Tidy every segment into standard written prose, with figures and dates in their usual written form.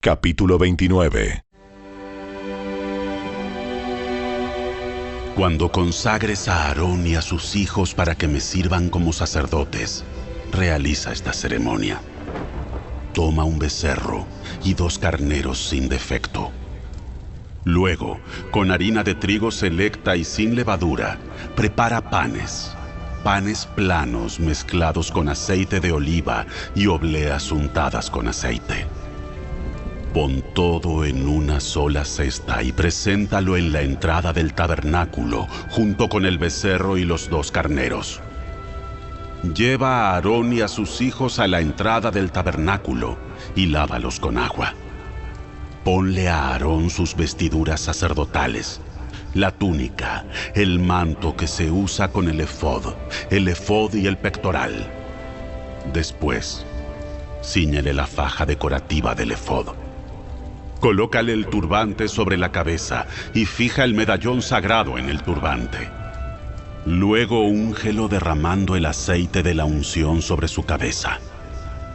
Capítulo 29. Cuando consagres a Aarón y a sus hijos para que me sirvan como sacerdotes, realiza esta ceremonia. Toma un becerro y 2 carneros sin defecto. Luego, con harina de trigo selecta y sin levadura, prepara panes planos mezclados con aceite de oliva y obleas untadas con aceite. Pon todo en una sola cesta y preséntalo en la entrada del tabernáculo, junto con el becerro y los 2 carneros. Lleva a Aarón y a sus hijos a la entrada del tabernáculo y lávalos con agua. Ponle a Aarón sus vestiduras sacerdotales, la túnica, el manto que se usa con el efod y el pectoral. Después, cíñele la faja decorativa del efod. Colócale el turbante sobre la cabeza y fija el medallón sagrado en el turbante. Luego úngelo derramando el aceite de la unción sobre su cabeza.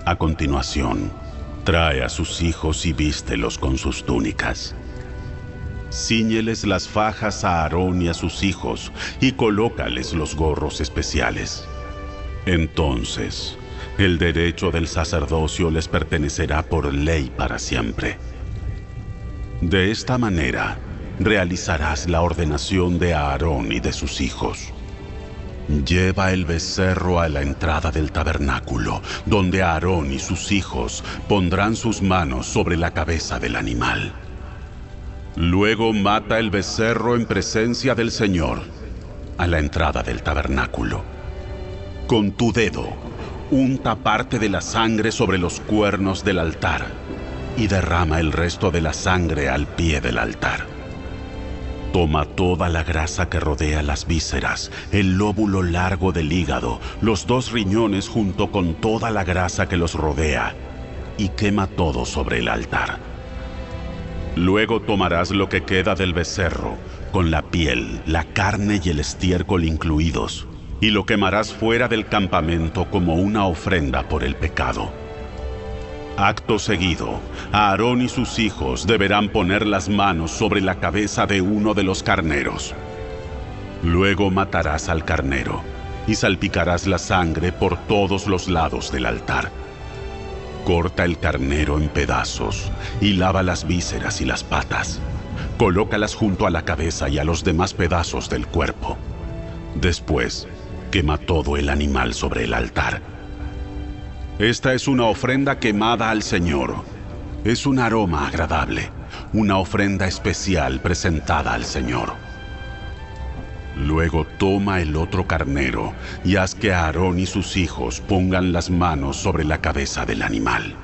A continuación, trae a sus hijos y vístelos con sus túnicas. Cíñeles las fajas a Aarón y a sus hijos y colócales los gorros especiales. Entonces, el derecho del sacerdocio les pertenecerá por ley para siempre. De esta manera, realizarás la ordenación de Aarón y de sus hijos. Lleva el becerro a la entrada del tabernáculo, donde Aarón y sus hijos pondrán sus manos sobre la cabeza del animal. Luego mata el becerro en presencia del Señor, a la entrada del tabernáculo. Con tu dedo, unta parte de la sangre sobre los cuernos del altar y derrama el resto de la sangre al pie del altar. Toma toda la grasa que rodea las vísceras, el lóbulo largo del hígado, los 2 riñones junto con toda la grasa que los rodea, y quema todo sobre el altar. Luego tomarás lo que queda del becerro, con la piel, la carne y el estiércol incluidos, y lo quemarás fuera del campamento como una ofrenda por el pecado. Acto seguido, Aarón y sus hijos deberán poner las manos sobre la cabeza de uno de los carneros. Luego matarás al carnero y salpicarás la sangre por todos los lados del altar. Corta el carnero en pedazos y lava las vísceras y las patas. Colócalas junto a la cabeza y a los demás pedazos del cuerpo. Después, quema todo el animal sobre el altar. Esta es una ofrenda quemada al Señor. Es un aroma agradable, una ofrenda especial presentada al Señor. Luego toma el otro carnero y haz que Aarón y sus hijos pongan las manos sobre la cabeza del animal.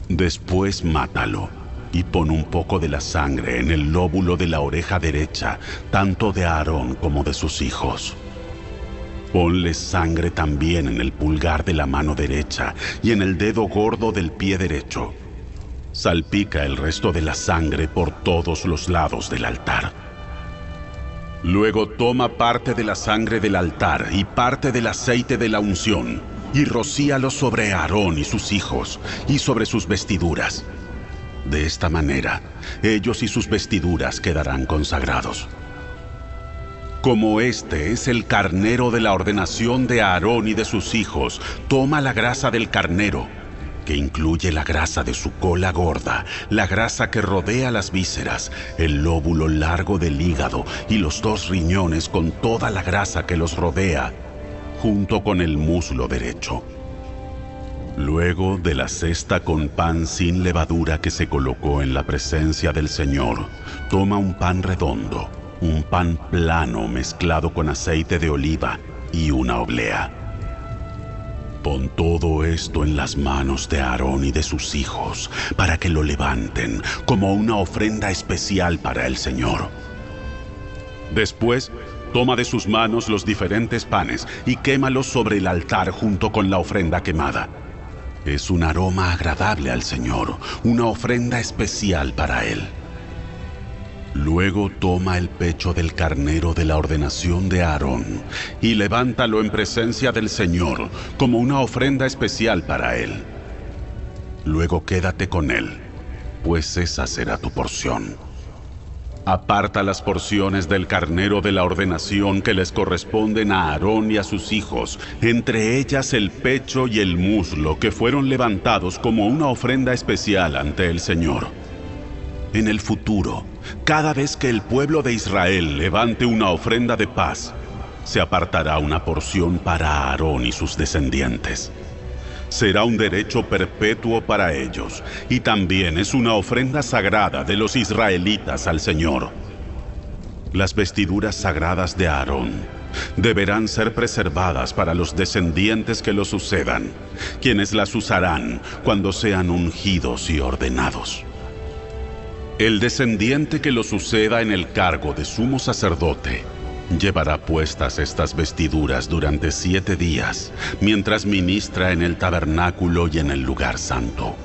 Después mátalo y pon un poco de la sangre en el lóbulo de la oreja derecha, tanto de Aarón como de sus hijos. Ponle sangre también en el pulgar de la mano derecha y en el dedo gordo del pie derecho. Salpica el resto de la sangre por todos los lados del altar. Luego toma parte de la sangre del altar y parte del aceite de la unción y rocíalo sobre Aarón y sus hijos y sobre sus vestiduras. De esta manera, ellos y sus vestiduras quedarán consagrados. Como este es el carnero de la ordenación de Aarón y de sus hijos, toma la grasa del carnero, que incluye la grasa de su cola gorda, la grasa que rodea las vísceras, el lóbulo largo del hígado y los 2 riñones con toda la grasa que los rodea, junto con el muslo derecho. Luego de la cesta con pan sin levadura que se colocó en la presencia del Señor, toma un pan redondo, un pan plano mezclado con aceite de oliva y una oblea. Pon todo esto en las manos de Aarón y de sus hijos para que lo levanten como una ofrenda especial para el Señor. Después, toma de sus manos los diferentes panes y quémalos sobre el altar junto con la ofrenda quemada. Es un aroma agradable al Señor, una ofrenda especial para Él. Luego toma el pecho del carnero de la ordenación de Aarón y levántalo en presencia del Señor como una ofrenda especial para él. Luego quédate con él pues esa será tu porción. Aparta las porciones del carnero de la ordenación que les corresponden a Aarón y a sus hijos, entre ellas el pecho y el muslo, que fueron levantados como una ofrenda especial ante el Señor. En el futuro, cada vez que el pueblo de Israel levante una ofrenda de paz, se apartará una porción para Aarón y sus descendientes. Será un derecho perpetuo para ellos, y también es una ofrenda sagrada de los israelitas al Señor. Las vestiduras sagradas de Aarón deberán ser preservadas para los descendientes que lo sucedan, quienes las usarán cuando sean ungidos y ordenados. El descendiente que lo suceda en el cargo de sumo sacerdote llevará puestas estas vestiduras durante 7 días, mientras ministra en el tabernáculo y en el lugar santo.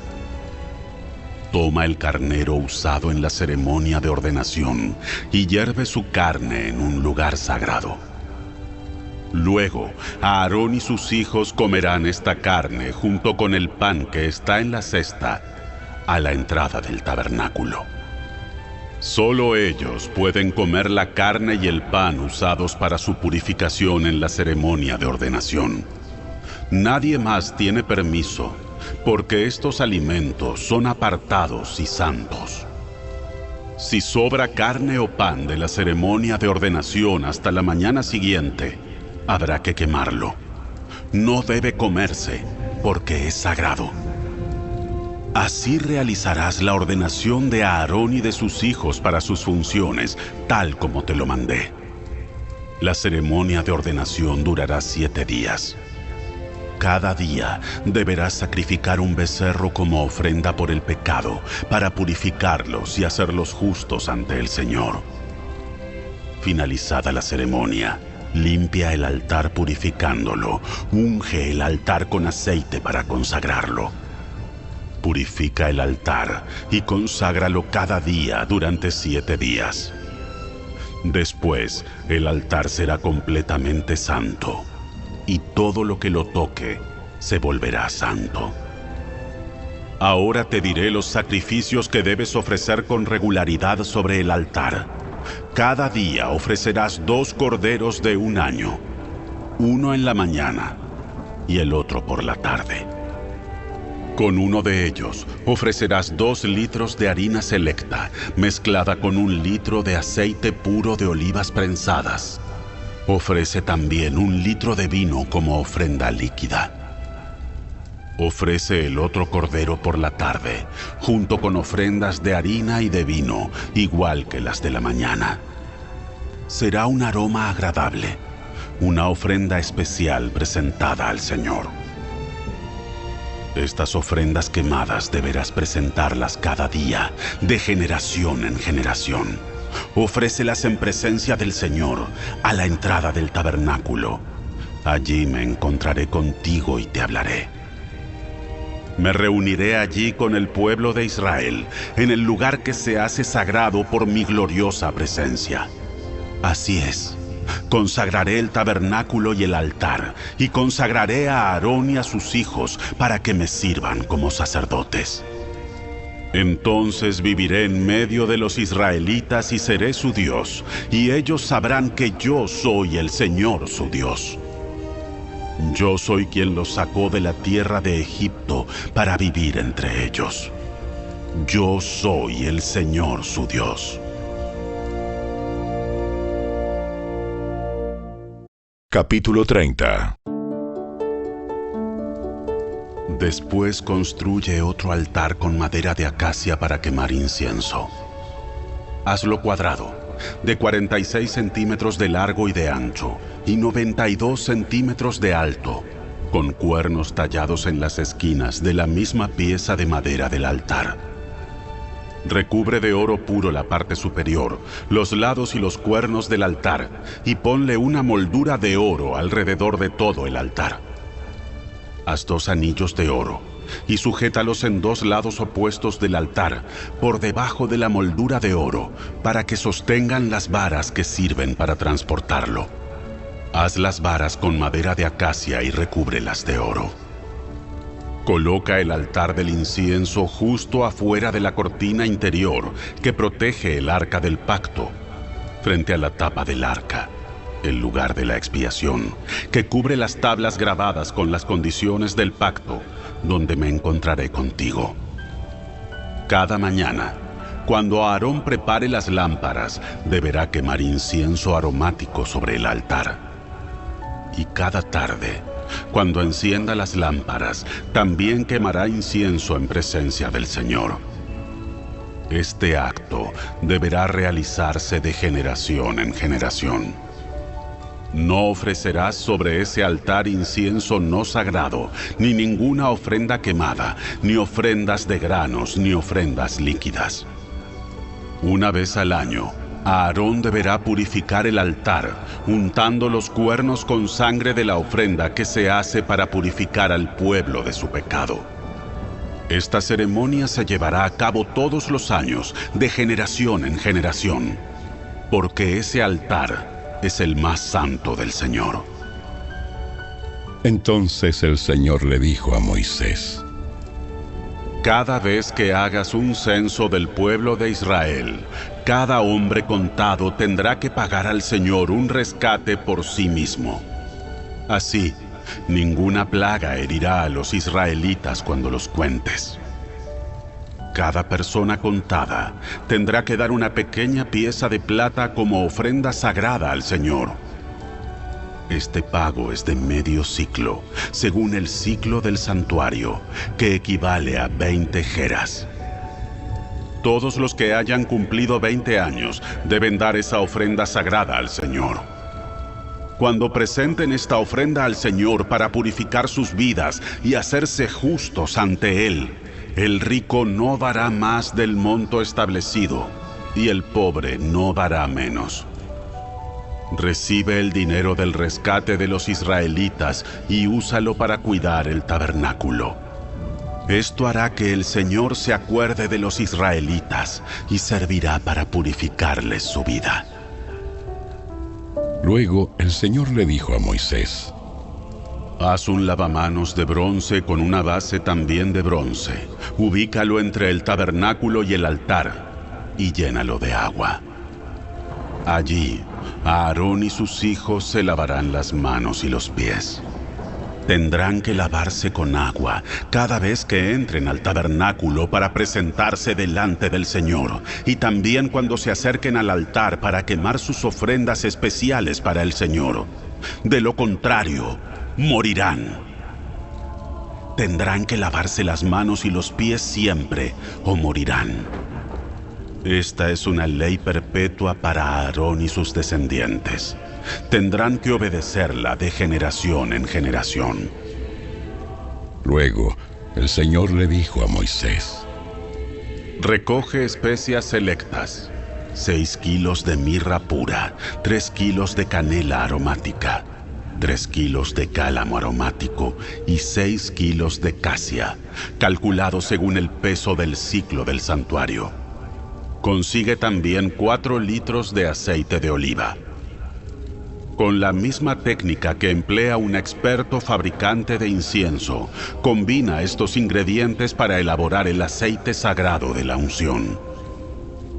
Toma el carnero usado en la ceremonia de ordenación y hierve su carne en un lugar sagrado. Luego, Aarón y sus hijos comerán esta carne junto con el pan que está en la cesta a la entrada del tabernáculo. Solo ellos pueden comer la carne y el pan usados para su purificación en la ceremonia de ordenación. Nadie más tiene permiso, porque estos alimentos son apartados y santos. Si sobra carne o pan de la ceremonia de ordenación hasta la mañana siguiente, habrá que quemarlo. No debe comerse, porque es sagrado. Así realizarás la ordenación de Aarón y de sus hijos para sus funciones, tal como te lo mandé. La ceremonia de ordenación durará 7 días. Cada día deberás sacrificar un becerro como ofrenda por el pecado, para purificarlos y hacerlos justos ante el Señor. Finalizada la ceremonia, limpia el altar purificándolo, unge el altar con aceite para consagrarlo. Purifica el altar y conságralo cada día durante 7 días. Después, el altar será completamente santo, y todo lo que lo toque se volverá santo. Ahora te diré los sacrificios que debes ofrecer con regularidad sobre el altar. Cada día ofrecerás 2 corderos de 1 año, uno en la mañana y el otro por la tarde. Con uno de ellos ofrecerás 2 litros de harina selecta, mezclada con 1 litro de aceite puro de olivas prensadas. Ofrece también 1 litro de vino como ofrenda líquida. Ofrece el otro cordero por la tarde, junto con ofrendas de harina y de vino, igual que las de la mañana. Será un aroma agradable, una ofrenda especial presentada al Señor. Estas ofrendas quemadas deberás presentarlas cada día, de generación en generación. Ofrécelas en presencia del Señor, a la entrada del tabernáculo. Allí me encontraré contigo y te hablaré. Me reuniré allí con el pueblo de Israel, en el lugar que se hace sagrado por mi gloriosa presencia. Así es. Consagraré el tabernáculo y el altar, y consagraré a Aarón y a sus hijos para que me sirvan como sacerdotes. Entonces viviré en medio de los israelitas y seré su Dios, y ellos sabrán que yo soy el Señor su Dios. Yo soy quien los sacó de la tierra de Egipto para vivir entre ellos. Yo soy el Señor su Dios. Capítulo 30. Después construye otro altar con madera de acacia para quemar incienso. Hazlo cuadrado, de 46 centímetros de largo y de ancho, y 92 centímetros de alto, con cuernos tallados en las esquinas de la misma pieza de madera del altar. Recubre de oro puro la parte superior, los lados y los cuernos del altar, y ponle una moldura de oro alrededor de todo el altar. Haz 2 anillos de oro, y sujétalos en 2 lados opuestos del altar, por debajo de la moldura de oro, para que sostengan las varas que sirven para transportarlo. Haz las varas con madera de acacia y recúbrelas de oro. Coloca el altar del incienso justo afuera de la cortina interior que protege el arca del pacto, frente a la tapa del arca, el lugar de la expiación, que cubre las tablas grabadas con las condiciones del pacto, donde me encontraré contigo. Cada mañana, cuando Aarón prepare las lámparas, deberá quemar incienso aromático sobre el altar. Y cada tarde, cuando encienda las lámparas, también quemará incienso en presencia del Señor. Este acto deberá realizarse de generación en generación. No ofrecerás sobre ese altar incienso no sagrado, ni ninguna ofrenda quemada, ni ofrendas de granos, ni ofrendas líquidas. Una vez al año, Aarón deberá purificar el altar, untando los cuernos con sangre de la ofrenda que se hace para purificar al pueblo de su pecado. Esta ceremonia se llevará a cabo todos los años, de generación en generación, porque ese altar es el más santo del Señor. Entonces el Señor le dijo a Moisés: Cada vez que hagas un censo del pueblo de Israel, cada hombre contado tendrá que pagar al Señor un rescate por sí mismo. Así, ninguna plaga herirá a los israelitas cuando los cuentes. Cada persona contada tendrá que dar una pequeña pieza de plata como ofrenda sagrada al Señor. Este pago es de medio ciclo, según el ciclo del santuario, que equivale a 20 geras. Todos los que hayan cumplido 20 años deben dar esa ofrenda sagrada al Señor. Cuando presenten esta ofrenda al Señor para purificar sus vidas y hacerse justos ante Él, el rico no dará más del monto establecido, y el pobre no dará menos. Recibe el dinero del rescate de los israelitas y úsalo para cuidar el tabernáculo. Esto hará que el Señor se acuerde de los israelitas y servirá para purificarles su vida. Luego el Señor le dijo a Moisés: Haz un lavamanos de bronce con una base también de bronce. Ubícalo entre el tabernáculo y el altar y llénalo de agua. Allí, Aarón y sus hijos se lavarán las manos y los pies. Tendrán que lavarse con agua cada vez que entren al tabernáculo para presentarse delante del Señor, y también cuando se acerquen al altar para quemar sus ofrendas especiales para el Señor. De lo contrario, morirán. Tendrán que lavarse las manos y los pies siempre, o morirán. Esta es una ley perpetua para Aarón y sus descendientes. Tendrán que obedecerla de generación en generación. Luego el Señor le dijo a Moisés: Recoge especias selectas, 6 kilos de mirra pura, 3 kilos de canela aromática, 3 kilos de cálamo aromático y 6 kilos de casia, calculado según el peso del ciclo del santuario. Consigue también 4 litros de aceite de oliva. Con la misma técnica que emplea un experto fabricante de incienso, combina estos ingredientes para elaborar el aceite sagrado de la unción.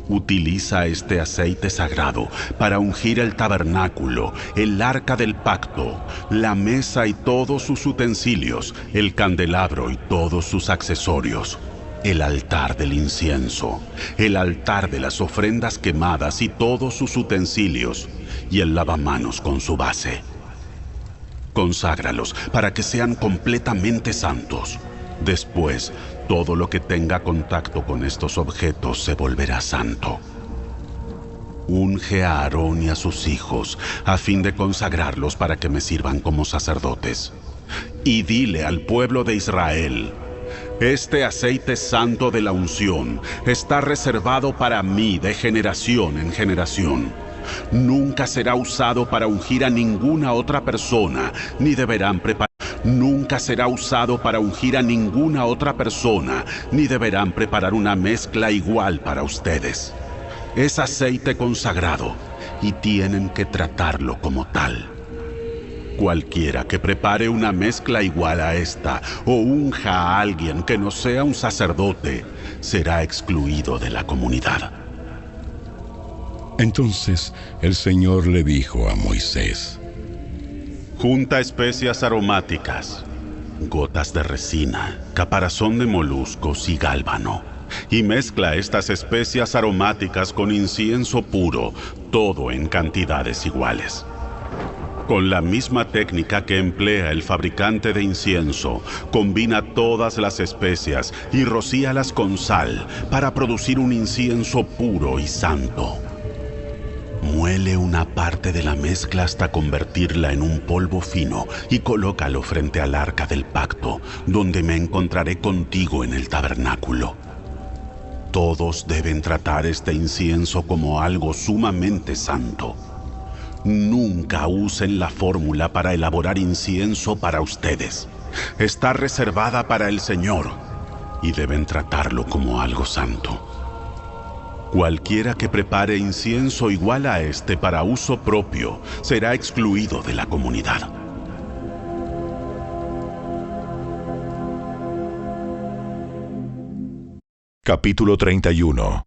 Utiliza este aceite sagrado para ungir el tabernáculo, el arca del pacto, la mesa y todos sus utensilios, el candelabro y todos sus accesorios, el altar del incienso, el altar de las ofrendas quemadas y todos sus utensilios, y el lavamanos con su base. Conságralos para que sean completamente santos. Después, todo lo que tenga contacto con estos objetos se volverá santo. Unge a Aarón y a sus hijos, a fin de consagrarlos para que me sirvan como sacerdotes. Y dile al pueblo de Israel: este aceite santo de la unción está reservado para mí de generación en generación. Nunca será usado para ungir a ninguna otra persona, ni deberán preparar. Nunca será usado para ungir a ninguna otra persona, ni deberán preparar una mezcla igual para ustedes. Es aceite consagrado y tienen que tratarlo como tal. Cualquiera que prepare una mezcla igual a esta o unja a alguien que no sea un sacerdote será excluido de la comunidad. Entonces el Señor le dijo a Moisés: Junta especias aromáticas, gotas de resina, caparazón de moluscos y gálbano, y mezcla estas especias aromáticas con incienso puro, todo en cantidades iguales. Con la misma técnica que emplea el fabricante de incienso, combina todas las especias y rocíalas con sal para producir un incienso puro y santo. Muele una parte de la mezcla hasta convertirla en un polvo fino y colócalo frente al arca del pacto, donde me encontraré contigo en el tabernáculo. Todos deben tratar este incienso como algo sumamente santo. Nunca usen la fórmula para elaborar incienso para ustedes. Está reservada para el Señor y deben tratarlo como algo santo. Cualquiera que prepare incienso igual a este para uso propio será excluido de la comunidad. Capítulo 31.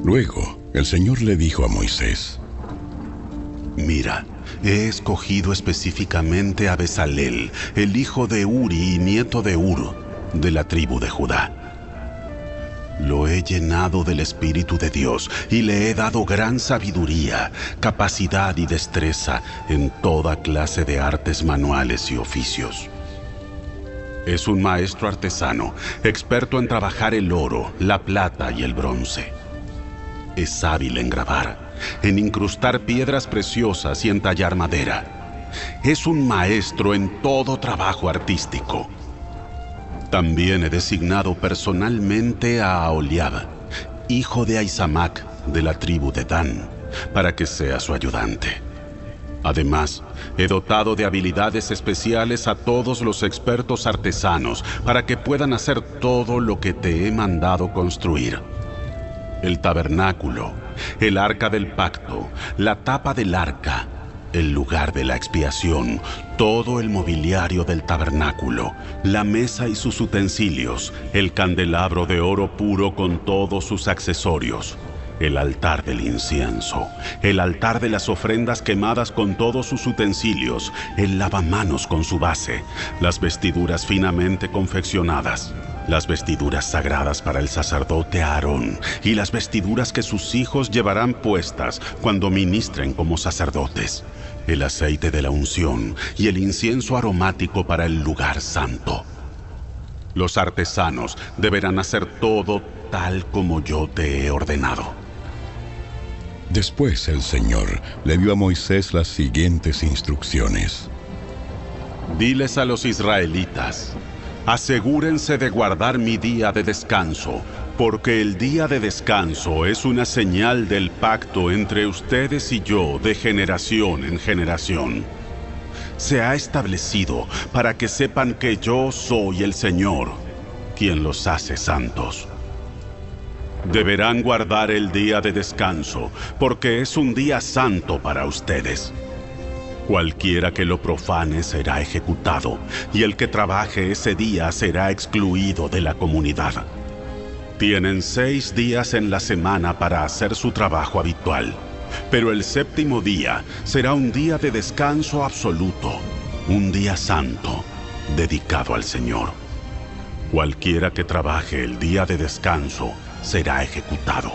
Luego el Señor le dijo a Moisés: Mira, he escogido específicamente a Bezalel, el hijo de Uri y nieto de Hur, de la tribu de Judá. Lo he llenado del Espíritu de Dios y le he dado gran sabiduría, capacidad y destreza en toda clase de artes manuales y oficios. Es un maestro artesano, experto en trabajar el oro, la plata y el bronce. Es hábil en grabar, en incrustar piedras preciosas y en tallar madera. Es un maestro en todo trabajo artístico. También he designado personalmente a Aholiab, hijo de Ahisamac, de la tribu de Dan, para que sea su ayudante. Además, he dotado de habilidades especiales a todos los expertos artesanos para que puedan hacer todo lo que te he mandado construir. El tabernáculo, el arca del pacto, la tapa del arca, el lugar de la expiación, todo el mobiliario del tabernáculo, la mesa y sus utensilios, el candelabro de oro puro con todos sus accesorios, el altar del incienso, el altar de las ofrendas quemadas con todos sus utensilios, el lavamanos con su base, las vestiduras finamente confeccionadas, las vestiduras sagradas para el sacerdote Aarón y las vestiduras que sus hijos llevarán puestas cuando ministren como sacerdotes, el aceite de la unción y el incienso aromático para el lugar santo. Los artesanos deberán hacer todo tal como yo te he ordenado. Después el Señor le dio a Moisés las siguientes instrucciones: Diles a los israelitas: asegúrense de guardar mi día de descanso, porque el día de descanso es una señal del pacto entre ustedes y yo de generación en generación. Se ha establecido para que sepan que yo soy el Señor, quien los hace santos. Deberán guardar el día de descanso, porque es un día santo para ustedes. Cualquiera que lo profane será ejecutado, y el que trabaje ese día será excluido de la comunidad. Tienen 6 días en la semana para hacer su trabajo habitual, pero el séptimo día será un día de descanso absoluto, un día santo, dedicado al Señor. Cualquiera que trabaje el día de descanso será ejecutado.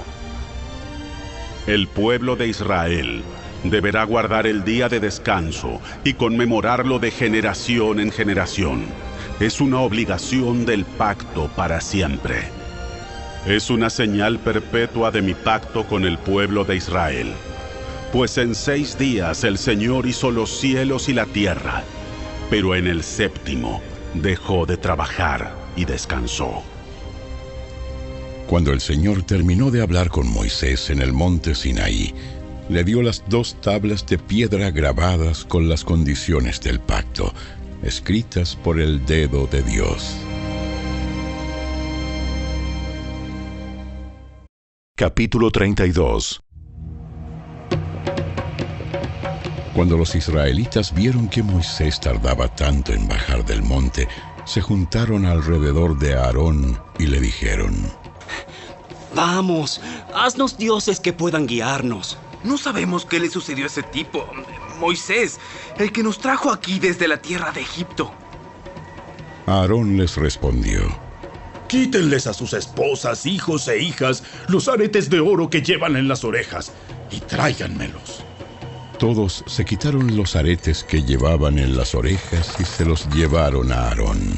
El pueblo de Israel deberá guardar el día de descanso y conmemorarlo de generación en generación. Es una obligación del pacto para siempre. Es una señal perpetua de mi pacto con el pueblo de Israel. Pues en 6 días el Señor hizo los cielos y la tierra, pero en el séptimo dejó de trabajar y descansó. Cuando el Señor terminó de hablar con Moisés en el monte Sinaí, le dio las 2 tablas de piedra grabadas con las condiciones del pacto, escritas por el dedo de Dios. Capítulo 32. Cuando los israelitas vieron que Moisés tardaba tanto en bajar del monte, se juntaron alrededor de Aarón y le dijeron: Vamos, haznos dioses que puedan guiarnos. No sabemos qué le sucedió a ese tipo, Moisés, el que nos trajo aquí desde la tierra de Egipto. Aarón les respondió: Quítenles a sus esposas, hijos e hijas los aretes de oro que llevan en las orejas y tráiganmelos. Todos se quitaron los aretes que llevaban en las orejas y se los llevaron a Aarón.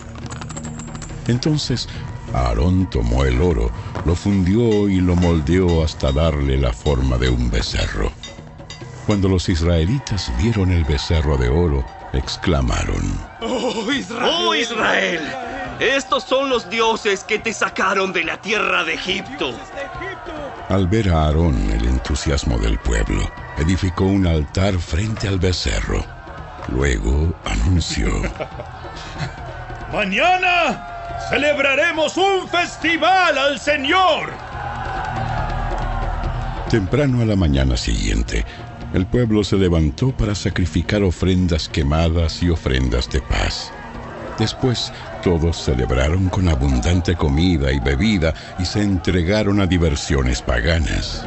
Entonces Aarón tomó el oro, lo fundió y lo moldeó hasta darle la forma de un becerro. Cuando los israelitas vieron el becerro de oro, exclamaron: ¡Oh, Israel! ¡Oh, Israel! Estos son los dioses que te sacaron de la tierra de Egipto. Al ver a Aarón el entusiasmo del pueblo, edificó un altar frente al becerro. Luego anunció: ¡Mañana celebraremos un festival al Señor! Temprano a la mañana siguiente, el pueblo se levantó para sacrificar ofrendas quemadas y ofrendas de paz. Después, todos celebraron con abundante comida y bebida y se entregaron a diversiones paganas.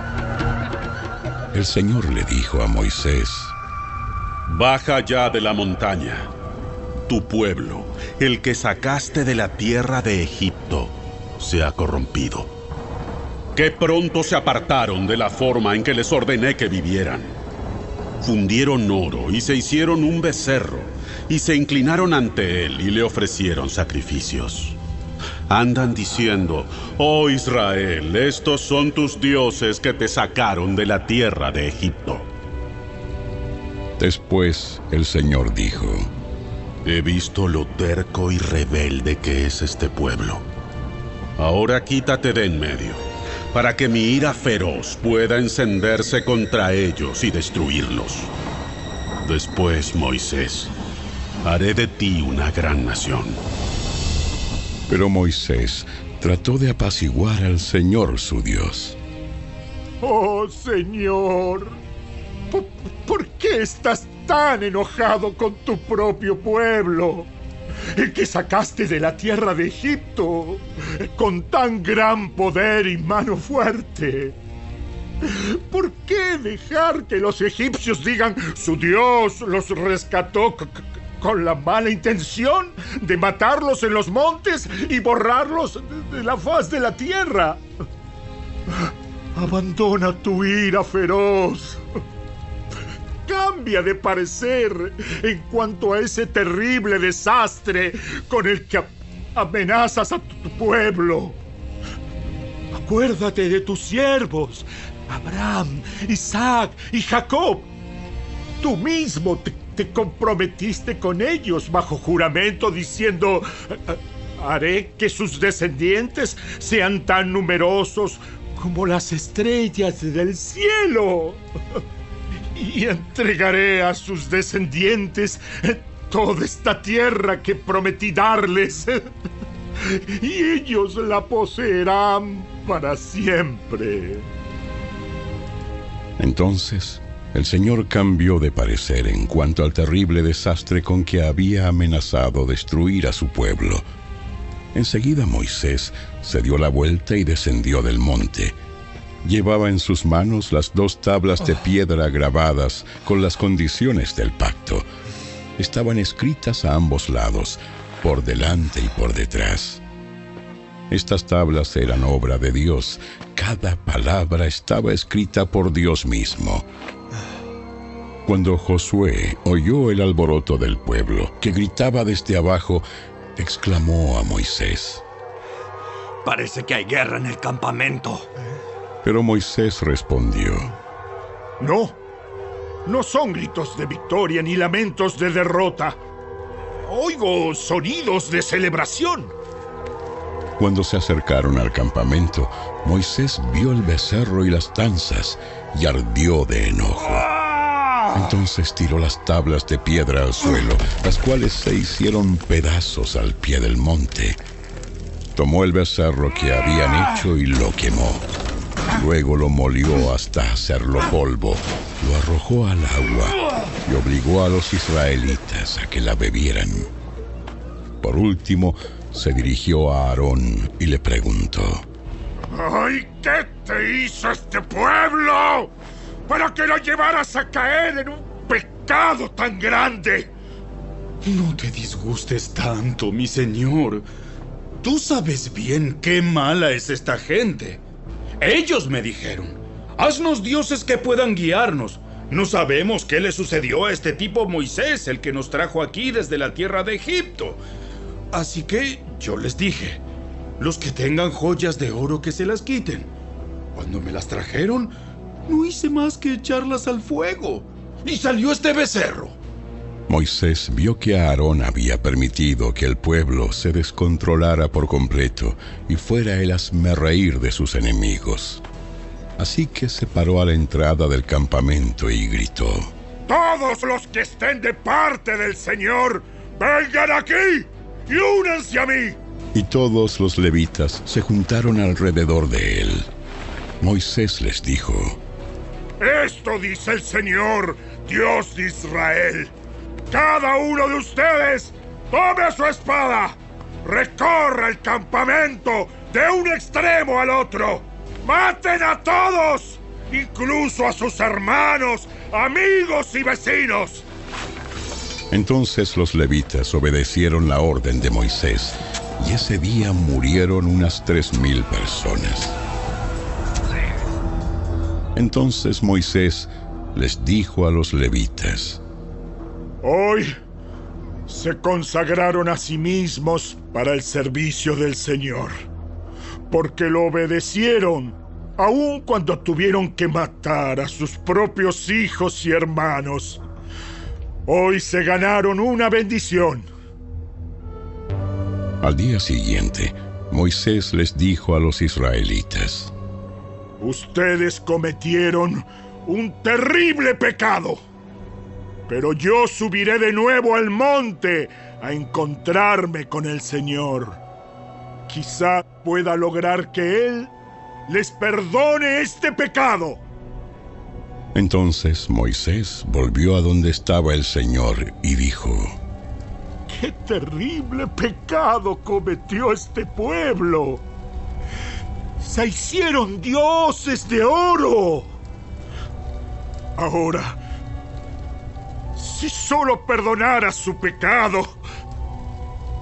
El Señor le dijo a Moisés: Baja ya de la montaña. Tu pueblo, el que sacaste de la tierra de Egipto, se ha corrompido. Qué pronto se apartaron de la forma en que les ordené que vivieran. Fundieron oro y se hicieron un becerro, y se inclinaron ante él y le ofrecieron sacrificios. Andan diciendo: Oh Israel, estos son tus dioses que te sacaron de la tierra de Egipto. Después el Señor dijo: He visto lo terco y rebelde que es este pueblo. Ahora quítate de en medio, para que mi ira feroz pueda encenderse contra ellos y destruirlos. Después, Moisés, haré de ti una gran nación. Pero Moisés trató de apaciguar al Señor su Dios. ¡Oh, Señor! ¿Por qué estás tan enojado con tu propio pueblo? El que sacaste de la tierra de Egipto con tan gran poder y mano fuerte. ¿Por qué dejar que los egipcios digan su Dios los rescató con la mala intención de matarlos en los montes y borrarlos de la faz de la tierra? Abandona tu ira feroz. Cambia de parecer en cuanto a ese terrible desastre con el que amenazas a tu pueblo. Acuérdate de tus siervos, Abraham, Isaac y Jacob. Tú mismo te comprometiste con ellos bajo juramento diciendo: haré que sus descendientes sean tan numerosos como las estrellas del cielo. Y entregaré a sus descendientes toda esta tierra que prometí darles. Y ellos la poseerán para siempre. Entonces, el Señor cambió de parecer en cuanto al terrible desastre con que había amenazado destruir a su pueblo. Enseguida Moisés se dio la vuelta y descendió del monte. Llevaba en sus manos las 2 tablas de piedra grabadas con las condiciones del pacto. Estaban escritas a ambos lados, por delante y por detrás. Estas tablas eran obra de Dios. Cada palabra estaba escrita por Dios mismo. Cuando Josué oyó el alboroto del pueblo, que gritaba desde abajo, exclamó a Moisés: Parece que hay guerra en el campamento. Pero Moisés respondió: No son gritos de victoria ni lamentos de derrota. Oigo sonidos de celebración. Cuando se acercaron al campamento, Moisés vio el becerro y las danzas y ardió de enojo. Entonces tiró las tablas de piedra al suelo, las cuales se hicieron pedazos al pie del monte. Tomó el becerro que habían hecho y lo quemó. luego lo molió hasta hacerlo polvo, lo arrojó al agua y obligó a los israelitas a que la bebieran. Por último, se dirigió a Aarón y le preguntó: ¡Ay, qué te hizo este pueblo para que lo llevaras a caer en un pecado tan grande! No te disgustes tanto, mi señor. Tú sabes bien qué mala es esta gente. Ellos me dijeron: haznos dioses que puedan guiarnos. No sabemos qué le sucedió a este tipo Moisés, el que nos trajo aquí desde la tierra de Egipto. Así que yo les dije: los que tengan joyas de oro, que se las quiten. Cuando me las trajeron, no hice más que echarlas al fuego, y salió este becerro. Moisés vio que Aarón había permitido que el pueblo se descontrolara por completo y fuera el hazmerreír de sus enemigos. Así que se paró a la entrada del campamento y gritó: ¡Todos los que estén de parte del Señor, vengan aquí y únanse a mí! Y todos los levitas se juntaron alrededor de él. Moisés les dijo: Esto dice el Señor, Dios de Israel. Cada uno de ustedes tome su espada, recorra el campamento de un extremo al otro. ¡Maten a todos, incluso a sus hermanos, amigos y vecinos! Entonces los levitas obedecieron la orden de Moisés, y ese día murieron unas 3,000 personas. Entonces Moisés les dijo a los levitas: Hoy se consagraron a sí mismos para el servicio del Señor, porque lo obedecieron, aun cuando tuvieron que matar a sus propios hijos y hermanos. Hoy se ganaron una bendición. Al día siguiente, Moisés les dijo a los israelitas: Ustedes cometieron un terrible pecado, pero yo subiré de nuevo al monte a encontrarme con el Señor. Quizá pueda lograr que Él les perdone este pecado. Entonces Moisés volvió a donde estaba el Señor y dijo: ¡Qué terrible pecado cometió este pueblo! ¡Se hicieron dioses de oro! Ahora, si solo perdonara su pecado,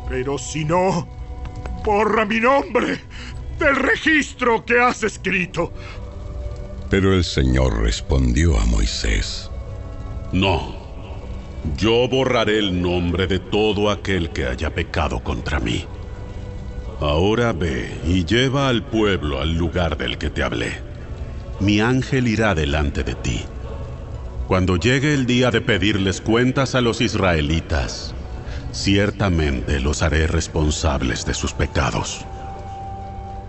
pero si no, borra mi nombre del registro que has escrito. Pero el Señor respondió a Moisés: No, yo borraré el nombre de todo aquel que haya pecado contra mí. Ahora ve y lleva al pueblo al lugar del que te hablé. Mi ángel irá delante de ti. Cuando llegue el día de pedirles cuentas a los israelitas, ciertamente los haré responsables de sus pecados.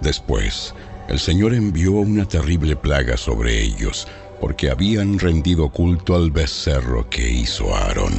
Después, el Señor envió una terrible plaga sobre ellos, porque habían rendido culto al becerro que hizo Aarón.